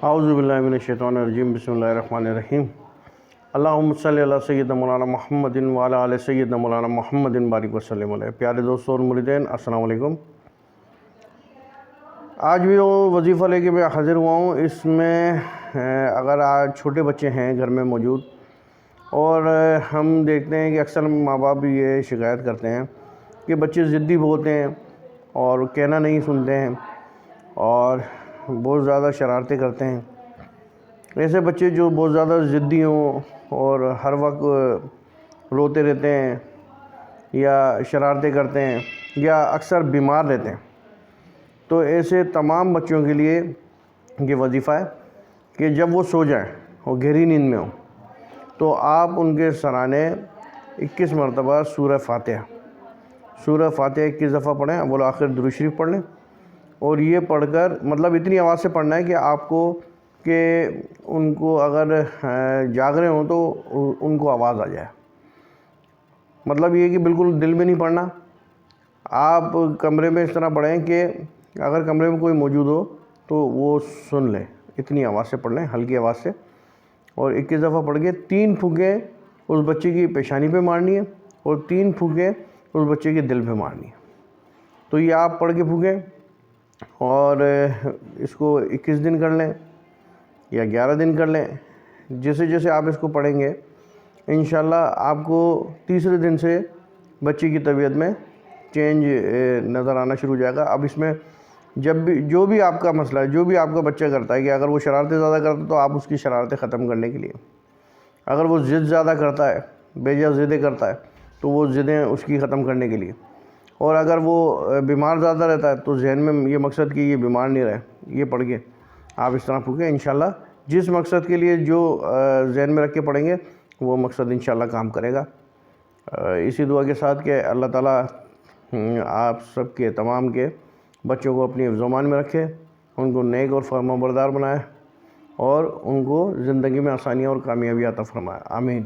اعوذ باللہ من الشیطان الرجیم، بسم اللہ الرحمن الرحیم۔ اللہم صلی علی سیدنا مولانا محمد وعلی آل سیدنا مولانا محمد بارک وسلم علیہ۔ پیارے دوستوں اور مریدین، السلام علیکم۔ آج بھی وہ وظیفہ لے کے میں حاضر ہوا ہوں۔ اس میں اگر آج چھوٹے بچے ہیں گھر میں موجود، اور ہم دیکھتے ہیں کہ اکثر ماں باپ بھی یہ شکایت کرتے ہیں کہ بچے ضدی بہت ہیں اور کہنا نہیں سنتے ہیں اور بہت زیادہ شرارتیں کرتے ہیں۔ ایسے بچے جو بہت زیادہ ضدی ہوں اور ہر وقت روتے رہتے ہیں یا شرارتیں کرتے ہیں یا اکثر بیمار رہتے ہیں، تو ایسے تمام بچوں کے لیے یہ وظیفہ ہے کہ جب وہ سو جائیں اور گہری نیند میں ہوں تو آپ ان کے سرانے 21 مرتبہ سورہ فاتحہ 21 دفعہ پڑھیں، اول آخر درود شریف پڑھ لیں، اور یہ پڑھ کر مطلب اتنی آواز سے پڑھنا ہے کہ آپ کو کہ ان کو اگر جاگ رہے ہوں تو ان کو آواز آ جائے۔ مطلب یہ کہ بالکل دل میں نہیں پڑھنا، آپ کمرے میں اس طرح پڑھیں کہ اگر کمرے میں کوئی موجود ہو تو وہ سن لے، اتنی آواز سے پڑھ لیں، ہلکی آواز سے، اور 21 دفعہ پڑھ کے 3 پھونکیں اس بچے کی پیشانی پہ مارنی ہے اور 3 پھونکیں اس بچے کے دل پہ مارنی ہے۔ تو یہ آپ پڑھ کے پھونکیں اور اس کو 21 دن کر لیں یا 11 دن کر لیں، جیسے جیسے آپ اس کو پڑھیں گے انشاءاللہ آپ کو تیسرے دن سے بچے کی طبیعت میں چینج نظر آنا شروع ہو جائے گا۔ اب اس میں جب بھی جو بھی آپ کا مسئلہ ہے، جو بھی آپ کا بچہ کرتا ہے، کہ اگر وہ شرارتیں زیادہ کرتا ہے تو آپ اس کی شرارتیں ختم کرنے کے لیے، اگر وہ ضد زیادہ کرتا ہے، بے جا ضدیں کرتا ہے تو وہ ضدیں اس کی ختم کرنے کے لیے، اور اگر وہ بیمار زیادہ رہتا ہے تو ذہن میں یہ مقصد کہ یہ بیمار نہیں رہے، یہ پڑھ کے آپ اس طرح پھونکیں۔ انشاءاللہ جس مقصد کے لیے جو ذہن میں رکھ کے پڑھیں گے وہ مقصد انشاءاللہ کام کرے گا۔ اسی دعا کے ساتھ کہ اللہ تعالیٰ آپ سب کے تمام کے بچوں کو اپنی حفظ و امان میں رکھے، ان کو نیک اور فرمانبردار بنائے اور ان کو زندگی میں آسانیاں اور کامیابی عطا فرمائے، آمین۔